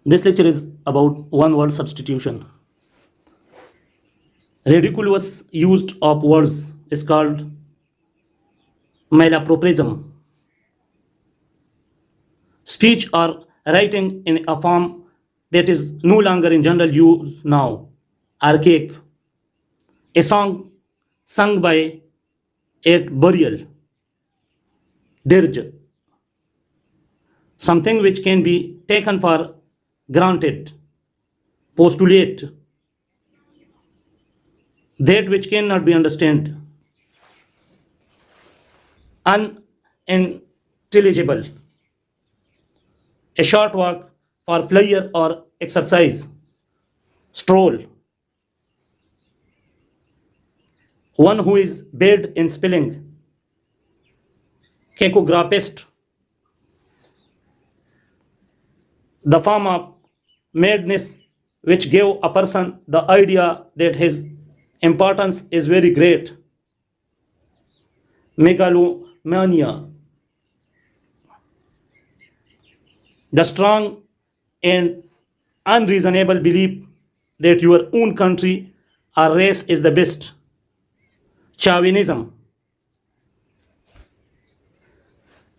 This lecture is about one word substitution. Ridiculous use of words is called malapropism. Speech or writing in a form that is no longer in general use now. Archaic. A song sung by at burial. Dirge. Something which can be taken for granted. Postulate. That which cannot be understood. Unintelligible. A short walk for pleasure or exercise. Stroll. One who is bad in spelling. Cacographist. The form of madness which gave a person the idea that his importance is very great. Megalomania. The strong and unreasonable belief that your own country or race is the best. Chauvinism.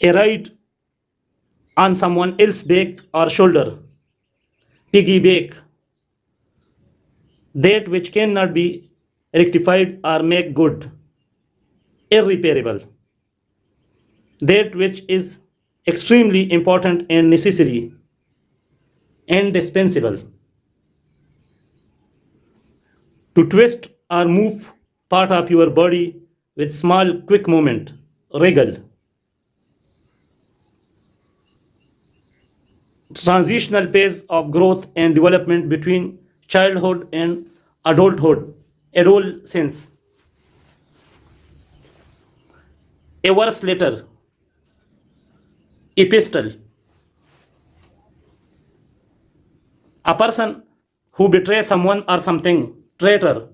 A ride on someone else's back or shoulder. Piggyback. That which cannot be rectified or made good. Irreparable. That which is extremely important and necessary. Indispensable. To twist or move part of your body with small quick movement. Wriggle. Transitional phase of growth and development between childhood and adulthood. Adolescence. A verse letter. Epistle. A person who betrays someone or something. Traitor.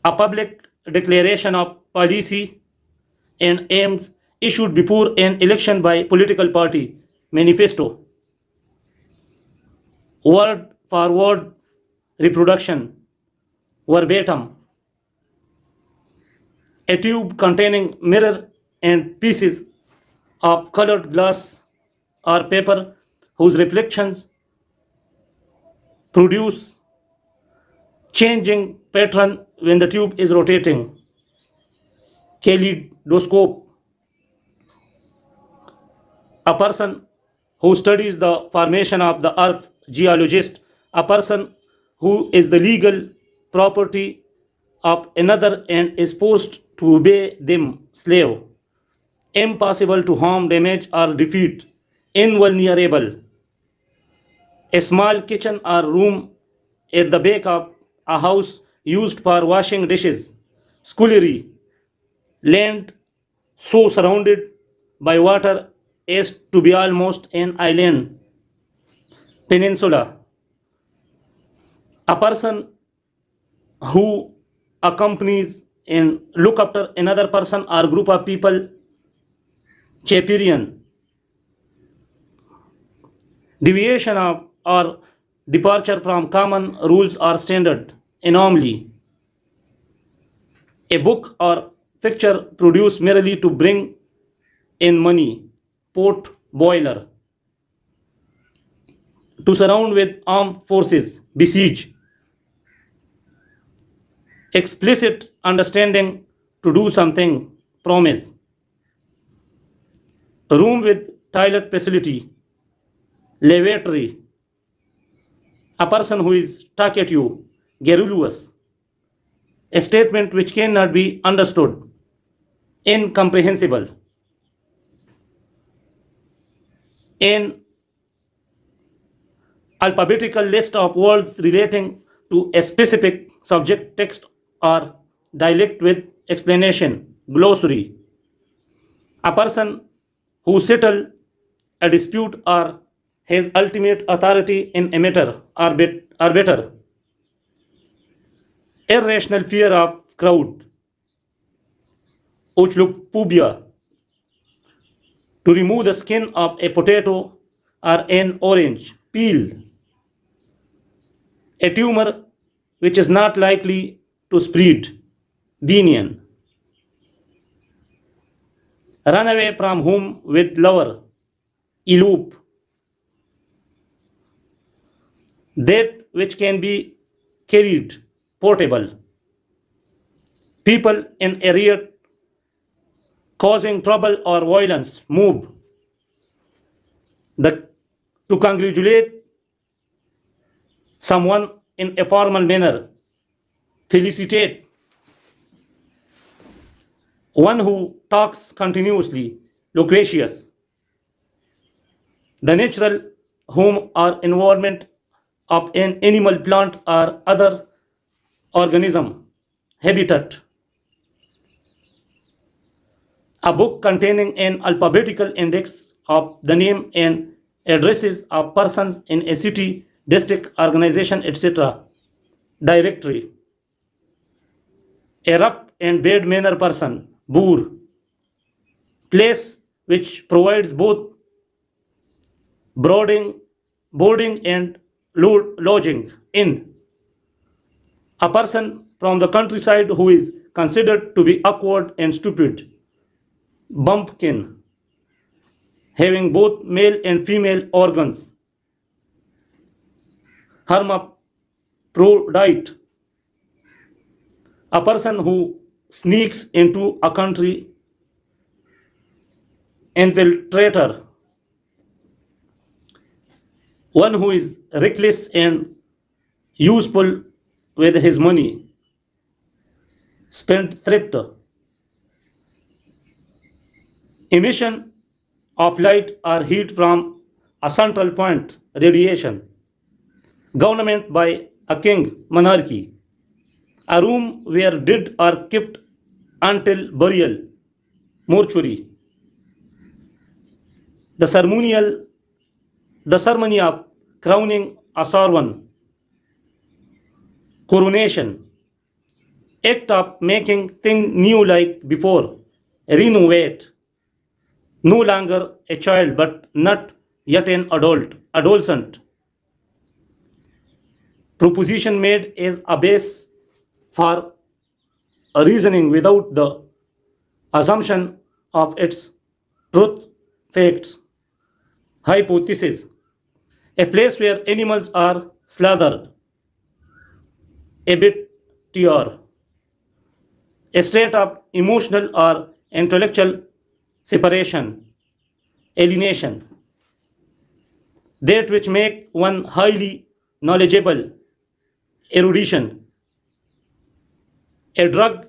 A public declaration of policy and aims issued before an election by political party. Manifesto. Word for word reproduction. Verbatim. A tube containing mirror and pieces of colored glass or paper whose reflections produce changing pattern when the tube is rotating. Kaleidoscope. A person who studies the formation of the earth. Geologist. A person who is the legal property of another and is forced to obey them. Slave. Impossible to harm, damage, or defeat. Invulnerable. A small kitchen or room at the back of a house used for washing dishes. Scullery. Land so surrounded by water as to be almost an island. Peninsula. A person who accompanies and look after another person or group of people. Chaperone. Deviation of or departure from common rules or standard. Anomaly. A book or picture produced merely to bring in money. Port boiler. To surround with armed forces. Besiege. Explicit understanding to do something. Promise. Room with toilet facility. Lavatory. A person who is talkative. Garrulous. A statement which cannot be understood. Incomprehensible. An alphabetical list of words relating to a specific subject, text, or dialect with explanation. Glossary. A person who settles a dispute or has ultimate authority in a matter. Arbiter. Irrational fear of crowd. Ochlophobia. To remove the skin of a potato or an orange peel, a tumor which is not likely to spread, benign. Run away from home with lover, elope, that which can be carried, portable. People in a riot causing trouble or violence, move. To congratulate someone in a formal manner, felicitate. One who talks continuously, loquacious. The natural home or environment of an animal, plant, or other organism, habitat. A book containing an alphabetical index of the name and addresses of persons in a city, district, organization, etc. Directory. A rough and bad manner person, boor. Place which provides both boarding and lodging, inn. A person from the countryside who is considered to be awkward and stupid, bumpkin, having both male and female organs, hermaphrodite, a person who sneaks into a country, infiltrator, one who is reckless and useful with his money, spendthrift. Emission of light or heat from a central point, radiation. Government by a king, monarchy. A room where dead are kept until burial, mortuary. The ceremony of crowning a sovereign, coronation. Act of making thing new like before, renovate. No longer a child but not yet an adolescent. Proposition made is a base for a reasoning without the assumption of its truth, facts, hypothesis. A place where animals are slaughtered, abattoir. A state of emotional or intellectual separation, alienation. That which make one highly knowledgeable, erudition. A drug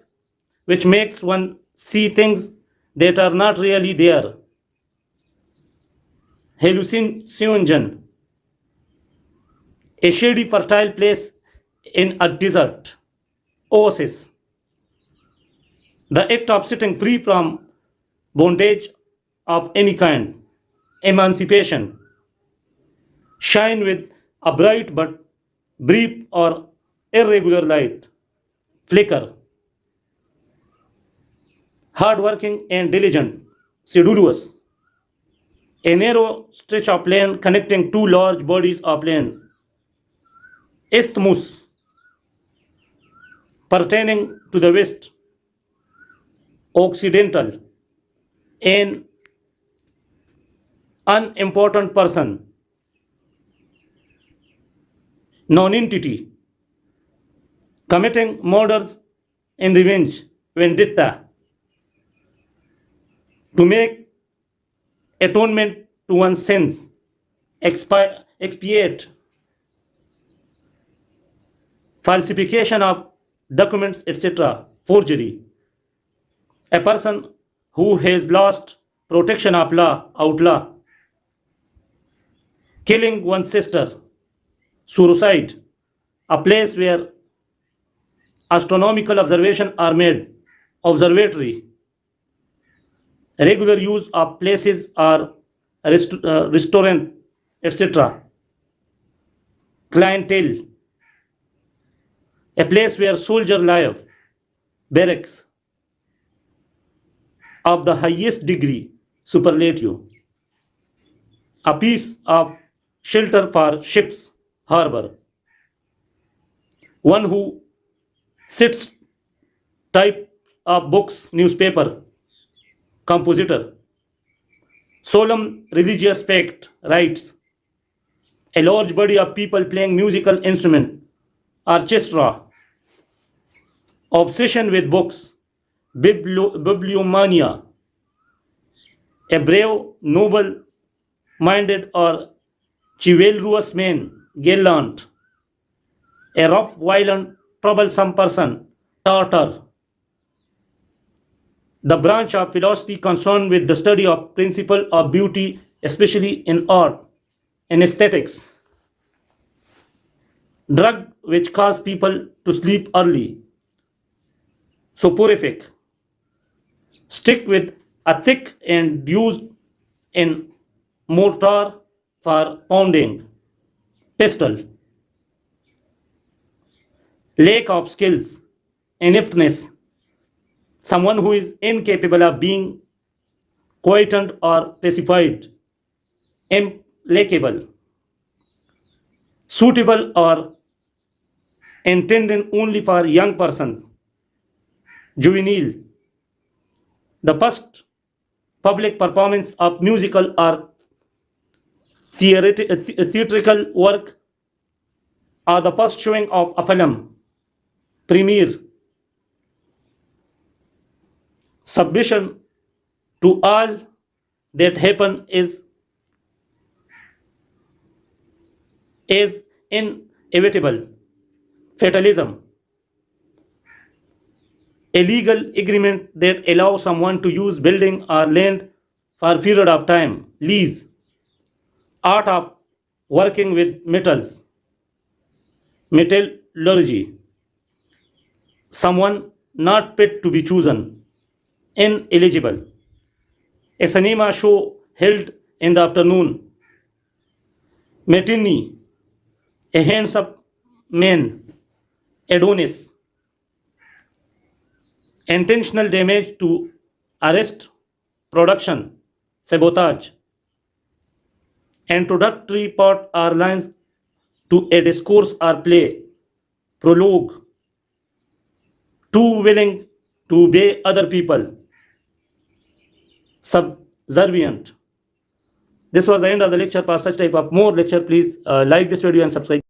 which makes one see things that are not really there, hallucinogen. A shady fertile place in a desert, oasis. The act of setting free from bondage of any kind, emancipation. Shine with a bright but brief or irregular light, flicker. Hardworking and diligent, sedulous. A narrow stretch of land connecting two large bodies of land, isthmus, pertaining to the west, occidental. An unimportant person, nonentity, committing murders in revenge, vendetta, to make atonement to one's sins, expiate, falsification of documents, etc., forgery. A person who has lost protection of law, outlaw. Killing one's sister, suicide, a place where astronomical observations are made, observatory. Regular use of places or restaurant, etc. Clientele, a place where soldiers live, barracks. Of the highest degree, superlative. a piece of shelter for ships harbor. One who sits type of books, newspaper, compositor. Solemn religious fact writes, a large body of people playing musical instrument, orchestra, obsession with books, bibliomania, a brave, noble minded or chivalrous man, gallant, a rough, violent, troublesome person, tartar. The branch of philosophy concerned with the study of principle of beauty, especially in art and aesthetics. Drug which cause people to sleep early. Soporific. Stick with a thick and used in mortar for pounding. Pistol. Lack of skills. Ineptness. Someone who is incapable of being quietened or pacified. Implacable. Suitable or intended only for young persons. Juvenile. The first public performance of musical or theatrical work, or the first showing of a film. Premiere. Submission to all that happen is inevitable. Fatalism. A legal agreement that allows someone to use building or land for a period of time. Lease. Art of working with metals. Metallurgy. Someone not fit to be chosen. Ineligible. A cinema show held in the afternoon. Matinee. A handsome man. Adonis. Intentional damage to arrest, production, sabotage. Introductory part or lines to a discourse or play. Prologue. Too willing to obey other people. Subservient. This was the end of the lecture. For such type of more lecture, please like this video and subscribe.